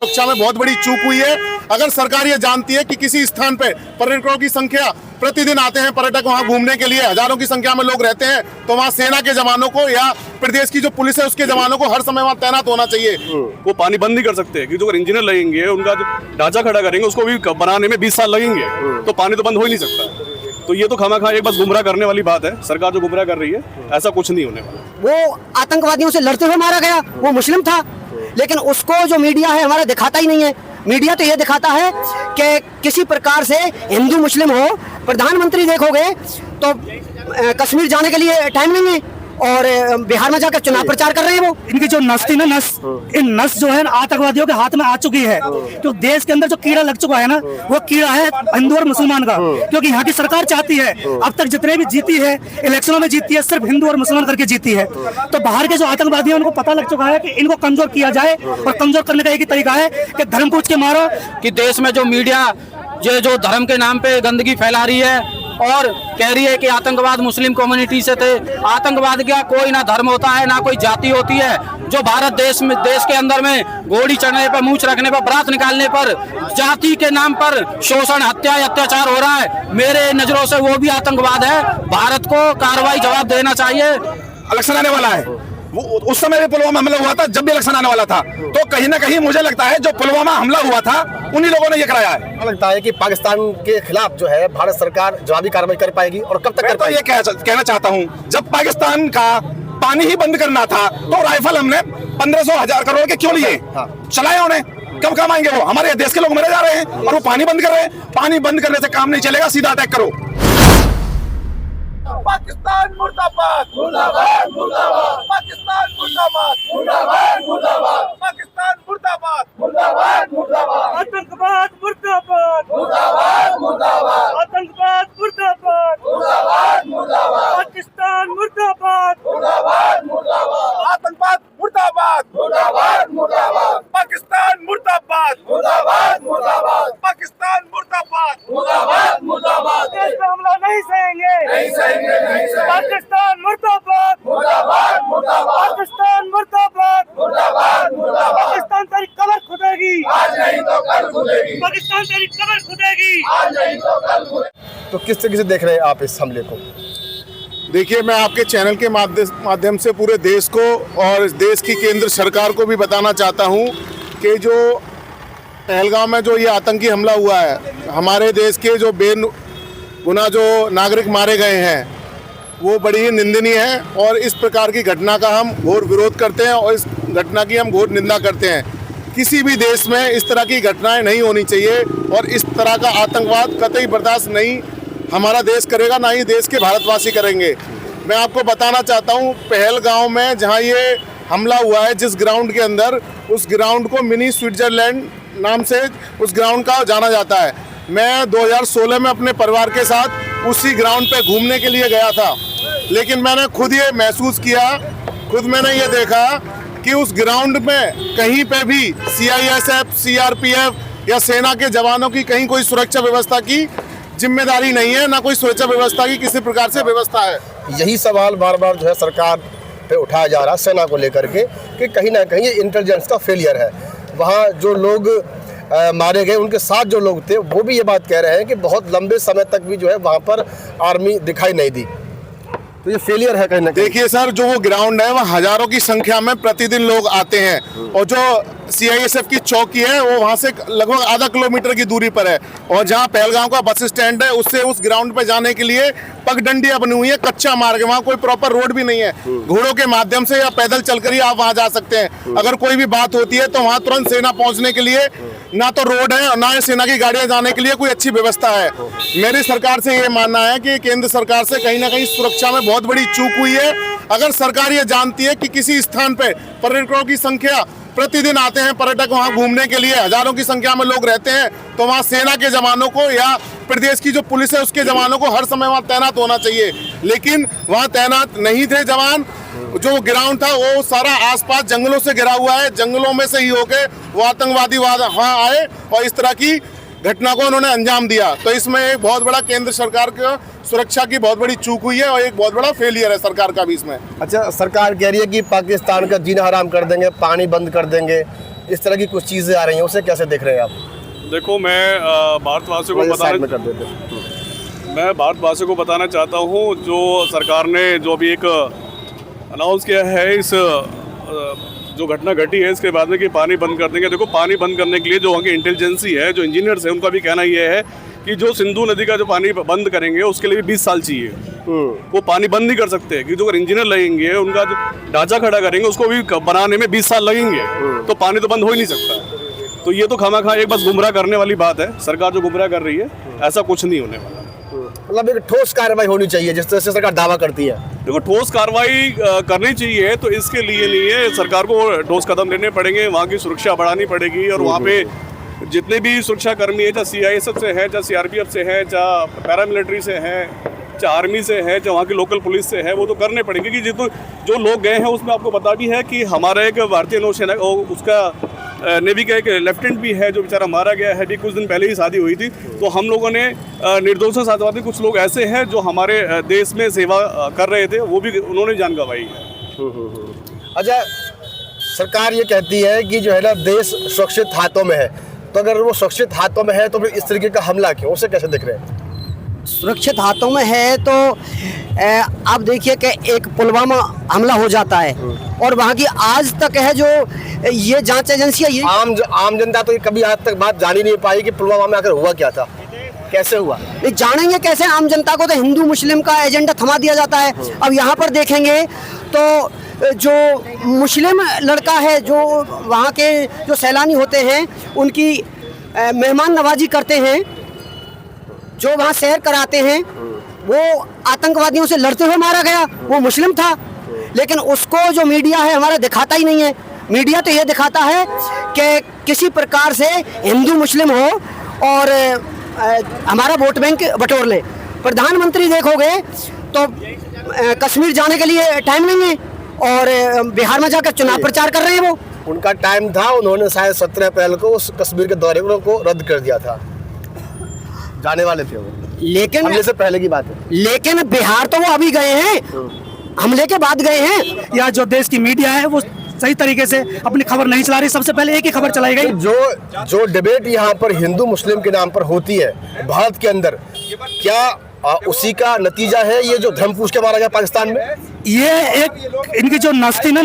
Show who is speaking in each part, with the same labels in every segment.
Speaker 1: सुरक्षा में बहुत बड़ी चूक हुई है। अगर सरकार ये जानती है कि किसी स्थान पे पर्यटकों की संख्या प्रतिदिन आते हैं, पर्यटक वहां घूमने के लिए हजारों की संख्या में लोग रहते हैं, तो वहां सेना के जवानों को या प्रदेश की जो पुलिस है उसके जवानों को हर समय वहां तैनात होना चाहिए।
Speaker 2: वो पानी बंद नहीं कर सकते क्योंकि अगर इंजीनियर लगेंगे, उनका जो ढांचा खड़ा करेंगे उसको भी बनाने में 20 साल लगेंगे, तो पानी तो बंद हो ही नहीं सकता। तो ये तो खामा खा एक बस गुमराह करने वाली बात है, सरकार जो गुमराह कर रही है, ऐसा कुछ नहीं होने वाला।
Speaker 3: वो आतंकवादियों से लड़ते हुए मारा गया, वो मुस्लिम था, लेकिन उसको जो मीडिया है हमारा दिखाता ही नहीं है। मीडिया तो ये दिखाता है कि किसी प्रकार से हिंदू मुस्लिम हो, प्रधानमंत्री देखोगे तो कश्मीर जाने के लिए टाइम नहीं है और बिहार में जाकर चुनाव प्रचार कर रहे हैं। वो
Speaker 4: इनकी जो नस थी ना, इन नस जो है आतंकवादियों के हाथ में आ चुकी है। तो देश के अंदर जो कीड़ा लग चुका है ना, वो कीड़ा है हिंदू और मुसलमान का, क्योंकि यहाँ की सरकार चाहती है, अब तक जितने भी जीती है इलेक्शनों में जीती है सिर्फ हिंदू और मुसलमान करके जीती है। तो बाहर के जो आतंकवादी हैं उनको पता लग चुका है कि इनको कमजोर किया जाए, और कमजोर करने का एक ही तरीका है कि धर्म पूछ के मारो।
Speaker 5: कि देश में जो मीडिया जो धर्म के नाम पे गंदगी फैला रही है और कह रही है कि आतंकवाद मुस्लिम कम्युनिटी से थे। आतंकवाद का कोई ना धर्म होता है ना कोई जाति होती है। जो भारत देश के अंदर में घोड़ी चढ़ने पर, मूंछ रखने पर, बारात निकालने पर, जाति के नाम पर शोषण, हत्या, अत्याचार हो रहा है, मेरे नजरों से वो भी आतंकवाद है। भारत को कार्रवाई जवाब देना चाहिए।
Speaker 6: इलेक्शन आने वाला है, वो उस समय भी पुलवामा हमला हुआ था, जब भी इलेक्शन आने वाला था, तो कहीं ना कहीं मुझे लगता है जो पुलवामा हमला हुआ था उन्हीं लोगों ने ये कराया है।
Speaker 7: लगता है कि पाकिस्तान के खिलाफ जो है भारत सरकार जवाबी कार्रवाई कर पाएगी, और कब तक कर पाएगी?
Speaker 6: तो ये कहना चाहता हूँ, जब पाकिस्तान का पानी ही बंद करना था तो राइफल हमने 1500-1000 करोड़ के क्यों लिए? चलाए उन्हें, कब काम आएंगे? वो हमारे देश के लोग मरे जा रहे हैं और वो पानी बंद कर रहे हैं। पानी बंद करने से काम नहीं चलेगा, सीधा अटैक करो।
Speaker 8: पाकिस्तान मुर्दाबाद, मुर्दाबाद, मुर्दाबाद। पाकिस्तान मुर्दाबाद, मुर्दाबाद, मुर्दाबाद। पाकिस्तान मुर्दाबाद, मुर्दाबाद, मुर्दाबाद। आतंकवाद मुर्दाबाद, मुर्दाबाद, मुर्दाबाद। आतंकवाद मुर्दाबाद, मुर्दाबाद, मुर्दाबाद। पाकिस्तान मुर्दाबाद, मुर्दाबाद, मुर्दाबाद। आतंकवाद मुर्दाबाद, मुर्दाबाद, मुर्दाबाद। पाकिस्तान मुर्दाबाद, मुर्दाबाद, मुर्दाबाद। पाकिस्तान मुर्दाबाद, मुर्दाबाद, मुर्दाबाद। देश पे हमला नहीं सहेंगे, नहीं सहेंगे, नहीं सहेंगे। पाकिस्तान मुर्दाबाद, मुर्दाबाद, मुर्दाबाद। पाकिस्तान मुर्दाबाद, मुर्दाबाद, मुर्दाबाद। पाकिस्तान तेरी कब्र खुदेगी, आज नहीं तो कल खुदेगी। पाकिस्तान तेरी कब्र खुदेगी, आज नहीं तो कल खुदेगी।
Speaker 7: तो किस तरीके से देख रहे हैं आप इस हमले को?
Speaker 1: देखिए, मैं आपके चैनल के माध्यम से पूरे देश को और देश की केंद्र सरकार को भी बताना चाहता हूं कि जो पहलगाम में जो ये आतंकी हमला हुआ है, हमारे देश के जो बेगुनाह जो नागरिक मारे गए हैं, वो बड़ी ही निंदनीय है और इस प्रकार की घटना का हम घोर विरोध करते हैं और इस घटना की हम घोर निंदा करते हैं। किसी भी देश में इस तरह की घटनाएं नहीं होनी चाहिए और इस तरह का आतंकवाद कतई बर्दाश्त नहीं हमारा देश करेगा, ना ही देश के भारतवासी करेंगे। मैं आपको बताना चाहता हूँ, पहलगाम में जहाँ ये हमला हुआ है, जिस ग्राउंड के अंदर, उस ग्राउंड को मिनी स्विट्जरलैंड नाम से उस ग्राउंड का जाना जाता है। मैं 2016 में अपने परिवार के साथ उसी ग्राउंड पे घूमने के लिए गया था, लेकिन मैंने खुद ये महसूस किया, खुद मैंने ये देखा कि उस ग्राउंड में कहीं पे भी CISF, CRPF या सेना के जवानों की कहीं कोई सुरक्षा व्यवस्था की जिम्मेदारी नहीं है, ना कोई सुरक्षा व्यवस्था की किसी प्रकार से व्यवस्था है।
Speaker 7: यही सवाल बार बार जो है सरकार पे उठाया जा रहा है सेना को लेकर के, कि कहीं ना कहीं ये इंटेलिजेंस का फेलियर है। वहाँ जो लोग मारे गए, उनके साथ जो लोग थे, वो भी ये बात कह रहे हैं कि बहुत लंबे समय तक भी जो है वहाँ पर आर्मी दिखाई नहीं दी। तो ये फेलियर है कहीं ना कहीं।
Speaker 1: देखिए सर, जो वो ग्राउंड है वह हजारों की संख्या में प्रतिदिन लोग आते हैं और जो CISF की चौकी है वो वहाँ से लगभग आधा किलोमीटर की दूरी पर है, और जहाँ पहलगाम का बस स्टैंड है उससे उस ग्राउंड पे जाने के लिए पगडंडियां बनी हुई है, कच्चा मार्ग है, वहाँ कोई प्रॉपर रोड भी नहीं है। घोड़ों के माध्यम से या पैदल चलकर ही आप वहाँ जा सकते हैं। अगर कोई भी बात होती है तो वहाँ तुरंत सेना पहुँचने के लिए ना तो रोड है, ना सेना की गाड़ियां जाने के लिए कोई अच्छी व्यवस्था है। मेरी सरकार से ये मानना है कि केंद्र सरकार से कहीं ना कहीं सुरक्षा में बहुत बड़ी चूक हुई है। अगर सरकार ये जानती है कि किसी स्थान पे पर्यटकों की संख्या प्रतिदिन आते हैं, पर्यटक वहां घूमने के लिए हजारों की संख्या में लोग रहते हैं, तो वहां सेना के जवानों को या प्रदेश की जो पुलिस है उसके जवानों को हर समय वहां तैनात होना चाहिए। लेकिन वहां तैनात नहीं थे जवान। जो ग्राउंड था वो सारा आसपास जंगलों से घिरा हुआ है, जंगलों में से ही होके वो आतंकवादी वहां आए और इस तरह की घटना को उन्होंने अंजाम दिया। तो इसमें एक बहुत बड़ा केंद्र सरकार का सुरक्षा की बहुत बड़ी चूक हुई है और एक बहुत बड़ा फेलियर है सरकार का भी इसमें।
Speaker 7: अच्छा, सरकार कह रही है कि पाकिस्तान का जीना हराम कर देंगे, पानी बंद कर देंगे, इस तरह की कुछ चीज़ें आ रही हैं, उसे कैसे देख रहे हैं आप?
Speaker 2: देखो, मैं भारतवासियों को
Speaker 7: साइड में
Speaker 2: बताना
Speaker 7: कर देते।
Speaker 2: मैं भारतवासियों को बताना चाहता हूँ, जो सरकार ने जो अभी एक अनाउंस किया है, इस जो घटना घटी है इसके बाद में कि पानी बंद कर देंगे। देखो, पानी बंद करने के लिए जो वहाँ की इंटेलिजेंसी है, जो इंजीनियर्स है, उनका भी कहना ये है कि जो सिंधु नदी का जो पानी बंद करेंगे उसके लिए भी 20 साल चाहिए। वो पानी बंद नहीं कर सकते, क्योंकि जो अगर इंजीनियर लगेंगे, उनका जो ढांचा खड़ा करेंगे, उसको भी बनाने में 20 साल लगेंगे, तो पानी तो बंद हो ही नहीं सकता। तो ये तो खामा एक बस गुमराह करने वाली बात है। सरकार जो गुमराह कर रही है, ऐसा कुछ नहीं होने वाला।
Speaker 7: मतलब एक ठोस कार्रवाई होनी चाहिए जिस तरह से सरकार दावा करती है।
Speaker 2: देखो, ठोस कार्रवाई करनी चाहिए, तो इसके लिए नहीं है, सरकार को ठोस कदम लेने पड़ेंगे, वहाँ की सुरक्षा बढ़ानी पड़ेगी, और वहाँ पे जितने भी सुरक्षा कर्मी है, चाहे CISF से है, चाहे CRPF से है, चाहे पैरामिलिट्री से है, चाहे आर्मी से है, चाहे वहाँ की लोकल पुलिस से है, वो तो करने पड़ेंगे। कि जो लोग गए हैं उसमें आपको पता भी है कि हमारा एक भारतीय नौसेना, उसका नेवी का एक लेफ्टिनेंट भी है जो बेचारा मारा गया है। कुछ दिन पहले ही शादी हुई थी। तो हम लोगों ने निर्दोषों साथवादी कुछ लोग ऐसे हैं जो हमारे देश में सेवा कर रहे थे, वो भी उन्होंने जान गंवाई है।
Speaker 7: अच्छा, सरकार ये कहती है कि जो है ना, देश सुरक्षित हाथों में है, तो अगर वो सुरक्षित हाथों में है तो फिर इस तरीके का हमला क्यों, उसे कैसे देख रहे हैं?
Speaker 3: सुरक्षित हाथों में है तो आप देखिए कि एक पुलवामा हमला हो जाता है, और वहाँ की आज तक है जो ये जांच एजेंसियाँ, ये
Speaker 7: आम जनता तो ये कभी आज तक बात जान ही नहीं पाई कि पुलवामा में आकर हुआ क्या था, कैसे हुआ।
Speaker 3: ये जानेंगे कैसे? आम जनता को तो हिंदू मुस्लिम का एजेंडा थमा दिया जाता है। अब यहाँ पर देखेंगे तो जो मुस्लिम लड़का है, जो वहाँ के जो सैलानी होते हैं, उनकी मेहमान नवाजी करते हैं, जो वहाँ सैर कराते हैं, वो आतंकवादियों से लड़ते हुए मारा गया। वो मुस्लिम था, लेकिन उसको जो मीडिया है हमारा दिखाता ही नहीं है। मीडिया तो ये दिखाता है कि किसी प्रकार से हिंदू मुस्लिम हो और हमारा वोट बैंक बटोर ले। प्रधानमंत्री देखोगे तो कश्मीर जाने के लिए टाइम नहीं है, और बिहार में जाकर चुनाव प्रचार कर रहे हैं। वो
Speaker 7: उनका टाइम था, उन्होंने शायद 17 अप्रैल को उस कश्मीर के दौरे को रद्द कर दिया था, जाने वाले थे वो,
Speaker 3: लेकिन
Speaker 7: हमले से पहले की बात है।
Speaker 3: लेकिन बिहार तो वो अभी गए हैं, हमले के बाद गए हैं।
Speaker 4: या जो देश की मीडिया है वो सही तरीके से अपनी खबर नहीं चला रही। सबसे पहले एक ही खबर चलाई गई।
Speaker 7: जो डिबेट यहाँ पर हिंदू मुस्लिम के नाम पर होती है भारत के अंदर, क्या उसी का नतीजा है ये जो धर्म पूछ के मारा गया पाकिस्तान में?
Speaker 4: ये एक इनकी जो नस थी ना,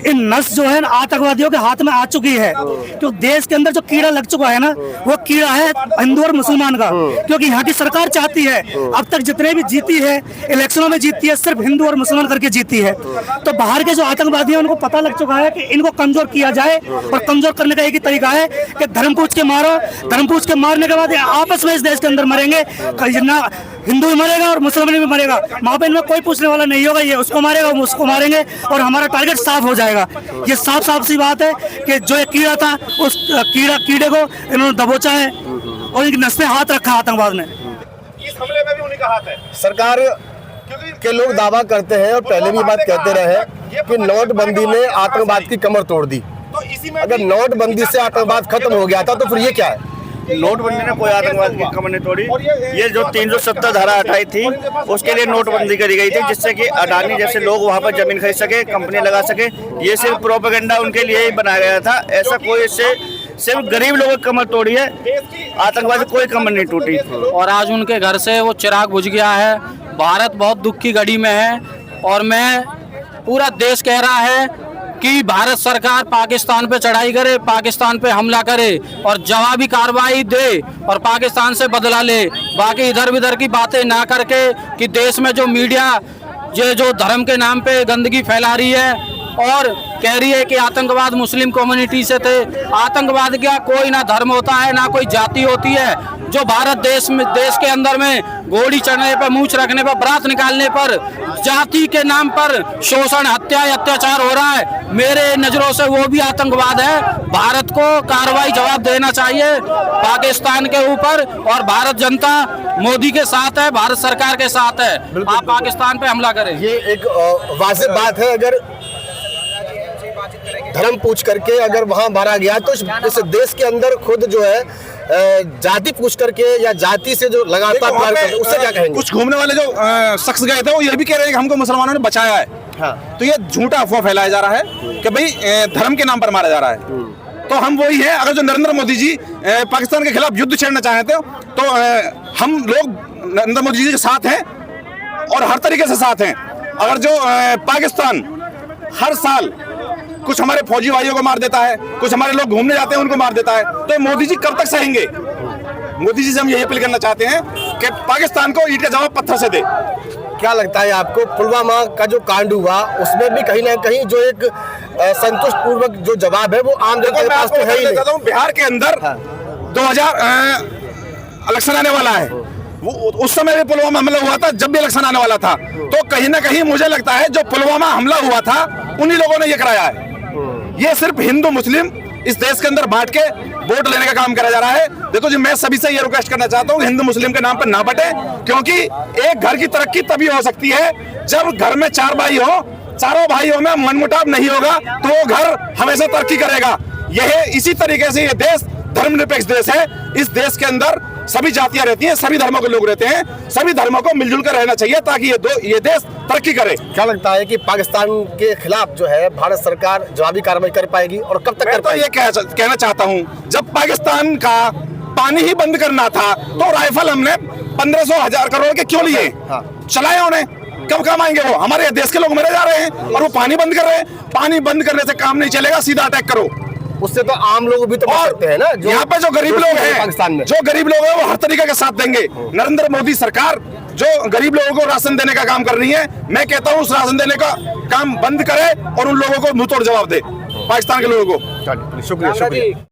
Speaker 4: इन नस जो है आतंकवादियों के हाथ में आ चुकी है। तो देश के अंदर जो कीड़ा लग चुका है ना, वो कीड़ा है हिंदू और मुसलमान का। क्योंकि यहाँ की सरकार चाहती है, अब तक जितने भी जीती है इलेक्शनों में जीती है, सिर्फ हिंदू और मुसलमान करके जीती है। तो बाहर के जो आतंकवादी हैं उनको पता लग चुका है कि इनको कमजोर किया जाए, और कमजोर करने का एक ही तरीका है कि धर्म पूछ के मारो। धर्म पूछ के मारने के बाद आपस में इस देश के अंदर मरेंगे, ना हिंदू भी मरेगा और मुसलमान भी मरेगा। वहाँ पे इनमें कोई पूछने वाला नहीं होगा, ये उसको मारेगा, हम उसको मारेंगे, और हमारा टारगेट साफ हो जाएगा। ये साफ सी बात है कि जो एक कीड़ा था, उस कीड़े को इन्होंने दबोचा है और इनकी नस पे हाथ रखा आतंकवाद ने।
Speaker 8: इस हमले में भी उन्हीं का हाथ है।
Speaker 7: सरकार के लोग दावा करते हैं और पहले भी बात कहते रहे कि नोटबंदी ने आतंकवाद की कमर तोड़ दी।
Speaker 8: तो इसी में
Speaker 7: अगर नोटबंदी से आतंकवाद खत्म हो गया था तो फिर ये क्या है?
Speaker 9: नोटबंदी ने कोई आतंकवाद की कमर नहीं तोड़ी। ये जो 370 धारा हटाई थी उसके लिए नोटबंदी करी गई थी, जिससे कि अडानी जैसे लोग वहाँ पर जमीन खरीद सके, कंपनी लगा सके। ये सिर्फ प्रोपेगेंडा उनके लिए ही बनाया गया था। ऐसा कोई इससे सिर्फ गरीब लोगों की कमर तोड़ी है, आतंकवाद से कोई कमर नहीं टूटी।
Speaker 5: और आज उनके घर से वो चिराग बुझ गया है। भारत बहुत दुख की घड़ी में है, और मैं पूरा देश कह रहा है कि भारत सरकार पाकिस्तान पे चढ़ाई करे, पाकिस्तान पे हमला करे और जवाबी कार्रवाई दे और पाकिस्तान से बदला ले। बाकी इधर उधर की बातें ना करके कि देश में जो मीडिया ये जो धर्म के नाम पे गंदगी फैला रही है और कह रही है कि आतंकवाद मुस्लिम कम्युनिटी से थे। आतंकवाद क्या कोई ना धर्म होता है ना कोई जाति होती है। जो भारत देश के अंदर में घोड़ी चढ़ने पर, मूंछ रखने पर, बरात निकालने पर, जाति के नाम पर शोषण, हत्या, अत्याचार हो रहा है, मेरे नजरों से वो भी आतंकवाद है। भारत को कार्रवाई जवाब देना चाहिए पाकिस्तान के ऊपर, और भारत जनता मोदी के साथ है, भारत सरकार के साथ है। आप पाकिस्तान पे हमला करें,
Speaker 7: ये एक वाजिब बात है। अगर धर्म पूछ करके अगर वहां मारा गया तो इस देश के अंदर खुद जो है जाति पूछ करके या जाति से जो लगातार प्यार करते हैं, उससे क्या कहेंगे?
Speaker 6: कुछ घूमने वाले जो शख्स गए थे वो ये भी कह रहे हैं कि हमको मुसलमानों ने बचाया है।
Speaker 7: हाँ।
Speaker 6: तो ये झूठा अफवाह फैलाया जा रहा है कि भाई धर्म के नाम पर मारा जा रहा है। तो हम वही हैं। अगर जो नरेंद्र मोदी जी पाकिस्तान के खिलाफ युद्ध छेड़ना चाहते हो तो हम लोग नरेंद्र मोदी जी के साथ हैं और हर तरीके से साथ हैं। अगर जो पाकिस्तान हर साल कुछ हमारे फौजी भाइयों को मार देता है, कुछ हमारे लोग घूमने जाते हैं उनको मार देता है, तो मोदी जी कब तक सहेंगे? मोदी जी से हम यही अपील करना चाहते हैं कि पाकिस्तान को ईंट का जवाब पत्थर से दे।
Speaker 7: क्या लगता है आपको पुलवामा का जो कांड हुआ उसमें भी कहीं ना कहीं जो एक संतुष्ट पूर्वक जो जवाब है वो आम जनता के पास तो है ही नहीं।
Speaker 6: बिहार के अंदर 2000 इलेक्शन आने वाला है, वो उस समय भी पुलवामा हमला हुआ था, जब भी इलेक्शन आने वाला था। तो कहीं ना कहीं मुझे लगता है जो पुलवामा हमला हुआ था उन्हीं लोगों ने ये कराया है। ये सिर्फ हिंदू मुस्लिम इस देश के अंदर बांट के वोट लेने का काम करा जा रहा है। देखो जी, मैं सभी से ये रिक्वेस्ट करना चाहता हूँ हिंदू मुस्लिम के नाम पर ना बटे, क्योंकि एक घर की तरक्की तभी हो सकती है जब घर में 4 भाई हो, चारों भाइयों में मनमुटाव नहीं होगा तो वो घर हमेशा तरक्की करेगा। यह इसी तरीके से ये देश धर्मनिरपेक्ष देश है। इस देश के अंदर सभी जातियां रहती हैं, सभी धर्मों के लोग रहते हैं, सभी धर्मों को मिलजुल कर रहना चाहिए ताकि ये देश तरक्की करे।
Speaker 7: क्या लगता है कि पाकिस्तान के खिलाफ जो है भारत सरकार जवाबी कार्रवाई कर पाएगी और कब तक कर पाएगी?
Speaker 6: ये कहना चाहता हूँ, जब पाकिस्तान का पानी ही बंद करना था तो राइफल हमने 1500-1000 करोड़ के क्यों लिए? चलाए उन्हें, कब काम आएंगे वो? हमारे देश के लोग मरे जा रहे हैं और वो पानी बंद कर रहे हैं। पानी बंद करने से काम नहीं चलेगा, सीधा अटैक करो।
Speaker 7: उससे तो आम लोग भी तो बच सकते हैं ना।
Speaker 6: यहाँ पे जो गरीब लोग हैं
Speaker 7: पाकिस्तान में,
Speaker 6: जो गरीब लोग हैं वो हर तरीके का साथ देंगे। नरेंद्र मोदी सरकार जो गरीब लोगों को राशन देने का काम कर रही है, मैं कहता हूँ उस राशन देने का काम बंद करे और उन लोगों को मुंह तोड़ जवाब दे, पाकिस्तान के लोगों को।
Speaker 7: शुक्रिया।